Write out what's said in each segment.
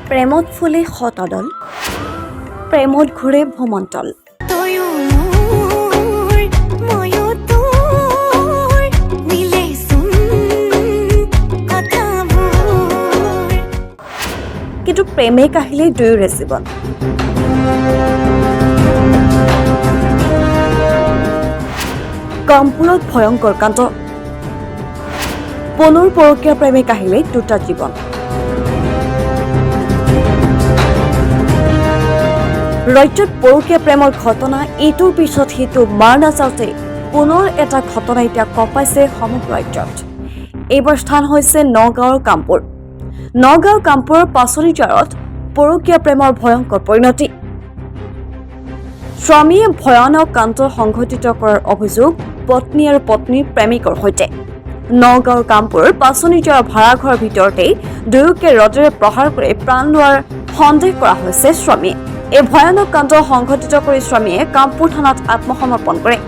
প্ৰেমত ফুলে শতদল প্ৰেমত ঘূৰে ভ্ৰমণতল কিন্তু প্ৰেমে কাহিলে দুয়োৰে জীৱন কামপুৰত ভয়ংকৰ কাণ্ড পুনৰ পৰকীয়া প্ৰেমে কাহিলে দুটা জীৱন ৰাজ্যত পৰকীয়া প্ৰেমৰ ঘটনা এইটোৰ পিছত সিটো মাৰ নাযাওঁতে পুনৰ এটা ঘটনা এতিয়া কঁপাইছে সমগ্ৰ ৰাজ্যত এইবাৰ স্থান হৈছে নগাঁৱৰ কামপুৰৰ পাচলি জাৰত পৰকীয়া প্ৰেমৰ ভয়ংকৰ পৰিণতি স্বামীয়ে ভয়ানক কাণ্ড সংঘটিত কৰাৰ অভিযোগ পত্নী আৰু পত্নীৰ প্ৰেমিকৰ সৈতে নগাঁৱৰ কামপুৰৰ পাচলি জাৰৰ ভাড়াঘৰৰ ভিতৰতেই দুয়োকে ৰডেৰে প্ৰহাৰ কৰি প্ৰাণ লোৱাৰ সন্দেহ কৰা হৈছে স্বামীয়ে এই ভয়ানক কাণ্ড সংঘটিত কৰি স্বামীয়ে কামপুৰ থানাত আত্মসমৰ্পণ কৰে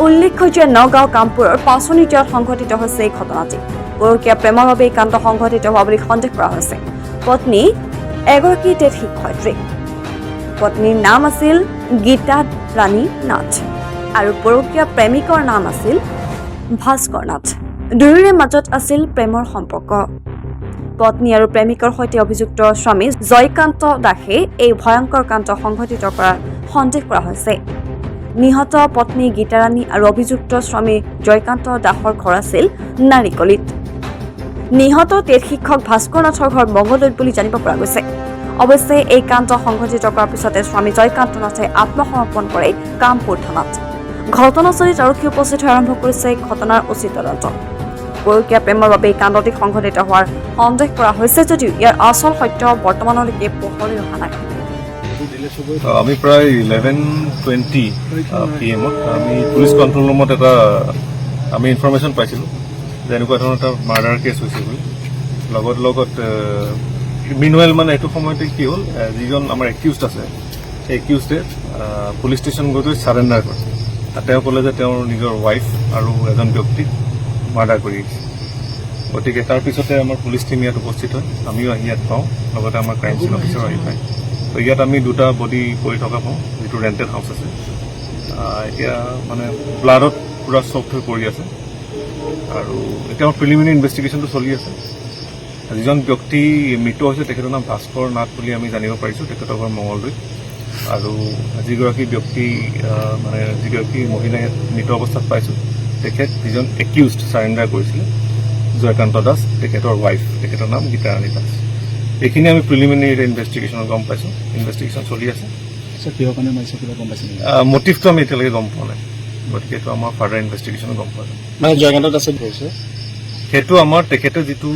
উল্লেখ্য যে নগাঁও কামপুৰৰ পাচলি জাৰত সংঘটিত হৈছে এই ঘটনাটি পৰকীয়া প্ৰেমৰ বাবে এই কাণ্ড সংঘটিত হোৱা বুলি সন্দেহ কৰা হৈছে পত্নী এগৰাকী টেট শিক্ষয়িত্ৰী পত্নীৰ নাম আছিল গীতা ৰাণী নাথ আৰু পৰকীয়া প্ৰেমিকৰ নাম আছিল ভাস্কৰ নাথ দুয়োৰে মাজত আছিল প্ৰেমৰ সম্পৰ্ক পত্নী আৰু প্ৰেমিকৰ সৈতে অভিযুক্ত স্বামী জয়কান্ত দাসে এই ভয়ংকৰ কাণ্ড সংঘটিত কৰাৰ সন্দেহ কৰা হৈছে নিহত পত্নী গীতাৰাণী আৰু অভিযুক্ত স্বামী জয়কান্ত দাসৰ ঘৰ আছিল নাৰিকলিত নিহত টেট শিক্ষক ভাস্কৰ নাথৰ ঘৰ মংগলদৈত বুলি জানিব পৰা গৈছে অৱশ্যে এই কাণ্ড সংঘটিত কৰাৰ পিছতে স্বামী জয়কান্ত নাথে আত্মসমৰ্পণ কৰে কামপুৰ থানাত ঘটনাস্থলীত আৰক্ষী উপস্থিত হৈ আৰম্ভ কৰিছে ঘটনাৰ উচিত তদন্ত পৰকীয়া প্ৰেমৰ বাবে এই কাণ্ডটি সংঘটিত হোৱাৰ সন্দেহ কৰা হৈছে যদিও ইয়াৰ আচল সত্য বৰ্তমানলৈকে পোহৰলৈ অহা নাই আমি প্ৰায় 11:20 PM আমি পুলিচ কণ্ট্ৰল ৰুমত এটা আমি ইনফৰমেশ্যন পাইছিলোঁ যে এনেকুৱা ধৰণৰ এটা মাৰ্ডাৰ কেছ হৈছে বুলি লগত মিনৱেল মানে এইটো সময়তে কি হ'ল যিজন আমাৰ একিউজড আছে সেই একিউজডে পুলিচ ষ্টেচন গৈ ছাৰেণ্ডাৰ কৰে তেওঁ ক'লে যে তেওঁৰ নিজৰ ৱাইফ আৰু এজন ব্যক্তিক মাৰ্ডাৰ কৰি আহিছে গতিকে তাৰপিছতে আমাৰ পুলিচ টীম ইয়াত উপস্থিত হয় আমিও আহি ইয়াত পাওঁ লগতে আমাৰ ক্ৰাইম চিন অফিচাৰো আহি পায় তো ইয়াত আমি দুটা বডি পৰি থকা পাওঁ যিটো ৰেণ্টেড হাউচ আছে এতিয়া মানে ব্লাডত পূৰা চফ্ট হৈ পৰি আছে আৰু এতিয়া আমাৰ প্ৰিলিমিনাৰী ইনভেষ্টিগেশ্যনটো চলি আছে যিজন ব্যক্তি মৃত হৈছে তেখেতৰ নাম ভাস্কৰ নাথ বুলি আমি জানিব পাৰিছোঁ তেখেতৰ ঘৰ মঙলদৈত আৰু যিগৰাকী ব্যক্তি মানে যিগৰাকী মহিলাই মৃত অৱস্থাত পাইছোঁ তেখেত যিজন একিউজড ছাৰেণ্ডাৰ কৰিছিলে জয়কান্ত দাস তেখেতৰ ৱাইফ তেখেতৰ নাম গীতা ৰাণী দাস এইখিনি আমি প্ৰিলিমিনাৰী ইনভেষ্টিগেশ্যনত গম পাইছোঁ ইনভেষ্টিগেশ্যন চলি আছে মটিভটো আমি এতিয়ালৈকে গম পোৱা নাই গতিকে এইটো আমাৰ ফাৰ্ডাৰ ইনভেষ্টিগেশ্যনত গম পোৱা যায় মানে জয়কান্ত দাসে কৈছে সেইটো আমাৰ তেখেতে যিটো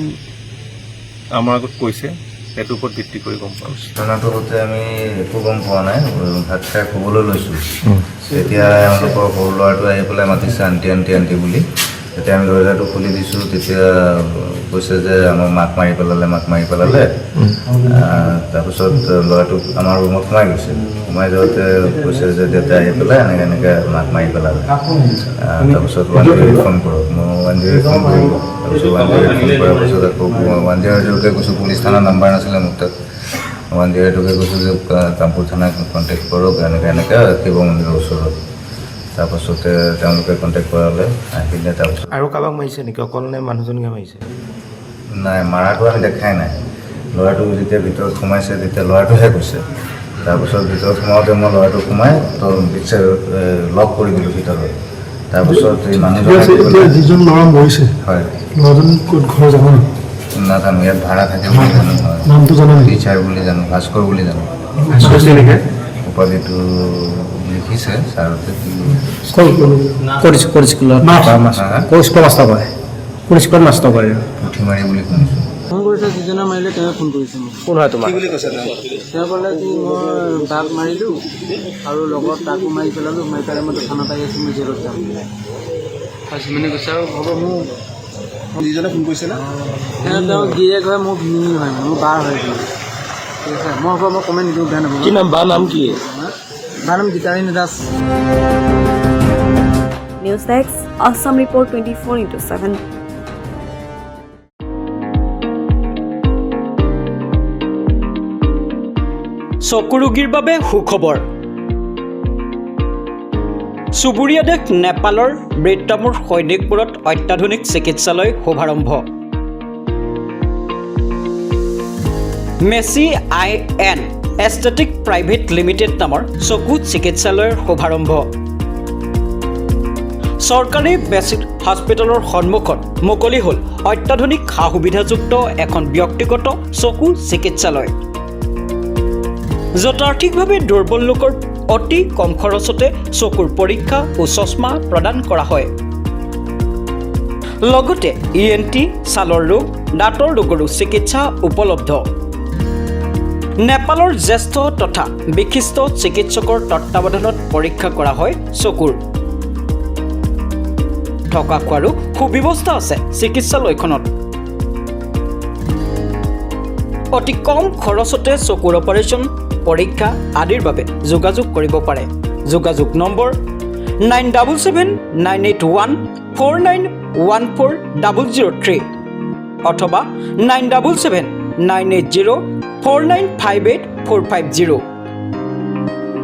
আমাৰ আগত কৈছে সেইটোৰ ওপৰত ভিত্তি কৰি গম পাওঁ ঘটনাটো হতে আমি একো গম পোৱা নাই ভাত খাই শুবলৈ লৈছোঁ তেতিয়া এওঁলোকৰ সৰু ল'ৰাটো আহি পেলাই মাতিছে আণ্টি বুলি তেতিয়া আমি দৰ্জাটো খুলি দিছোঁ তেতিয়া কৈছে যে আমাৰ মাক মাৰি পেলালে তাৰপিছত ল'ৰাটো আমাৰ ৰুমত সোমাই গৈছে সোমাই যাওঁতে কৈছে যে দেউতাই আহি পেলাই এনেকৈ মাক মাৰি পেলালে তাৰপিছত 108 ফোন কৰক মই 108 ফোন কৰিলোঁ তাৰপিছত 108 ফোন কৰাৰ পিছত আকৌ 108কে কৈছোঁ পুলিচ থানাৰ নাম্বাৰ নাছিলে মোৰ তাত 108কে কৈছোঁ যে কামপুৰ থানাক কণ্টেক্ট কৰক এনেকৈ শিৱ মন্দিৰৰ ওচৰত তাৰপাছতে তেওঁলোকে কণ্টেক্ট কৰালে আহিলে তাৰপিছত আৰু কাৰোবাক মাৰিছে নেকি অকল নে মানুহজনকে মাৰিছে নাই মাৰাটো আমি দেখাই নাই ল'ৰাটো যেতিয়া ভিতৰত সোমাইছে তেতিয়া ল'ৰাটোহে কৈছে তাৰপিছত ভিতৰত সোমাওঁতে মই ল'ৰাটো সোমাই তো লক কৰি দিলোঁ ভিতৰত তাৰপিছত এই মানুহজন যিজন ল'ৰা মৰিছে হয় ল'ৰাজন ক'ত ঘৰ জানো নাজানো ইয়াত ভাড়া থাকে বুলি জানো নামটো জানো টিচাৰ বুলি জানো ভাস্কৰ বুলি জানো উপাধিটো লিখিছে ছাৰতে পুঠিমাৰি বুলি শুনিছোঁ ফোন কৰিছে যিজনে মাৰিলে তেওঁ ফোন কৰিছে মোক কোন হয় তোমাৰ তেওঁ ক'লে কি মই তাক মাৰিলোঁ আৰু লগত তাকো মাৰি পেলালোঁ মাৰি পেলাই মই থানাত আহি আছোঁ মই জেলত যাম মানে কৈছে আৰু হ'ব মোক যিজনে ফোন কৰিছিলে তেওঁ গিৰিয়েক হয় মোৰ ভিনি হয় মোৰ বাৰ হয় ঠিক আছে মই হ'ব মই কমেণ্ট নিদিওঁ বেয়া নাপাব কি নাম বা নাম কি বাৰ নাম Gitarani Das news desk Assam report 24/7 চকু ৰোগীৰ বাবে সুখবৰ চুবুৰীয়া দেশ নেপালৰ ব্ৰেটামুৰ সৈনিকপুৰত অত্যাধুনিক চিকিৎসালয় শুভাৰম্ভ Messi IN aesthetic private limited নামৰ চকু চিকিৎসালয়ৰ শুভাৰম্ভ চৰকাৰী বেছিক হস্পিটেলৰ সন্মুখত মুকলি হ'ল অত্যাধুনিক সা সুবিধাযুক্ত এখন ব্যক্তিগত চকু চিকিৎসালয় য'ত আৰ্থিকভাৱে দুৰ্বল লোকৰ অতি কম খৰচতে চকুৰ পৰীক্ষা ও চশমা প্ৰদান কৰা হয় লগতে ENT ছালৰ ৰোগ দাঁতৰ ৰোগৰো চিকিৎসা উপলব্ধ নেপালৰ জ্যেষ্ঠ তথা বিশিষ্ট চিকিৎসকৰ তত্ত্বাৱধানত পৰীক্ষা কৰা হয় চকুৰ থকা খোৱাৰো সুব্যৱস্থা আছে চিকিৎসালয়খনত অতি কম খৰচতে চকুৰ অপাৰেশ্যন পৰীক্ষা আদিৰ বাবে যোগাযোগ কৰিব পাৰে যোগাযোগ নম্বৰ 977981491403 অথবা 9779804958450450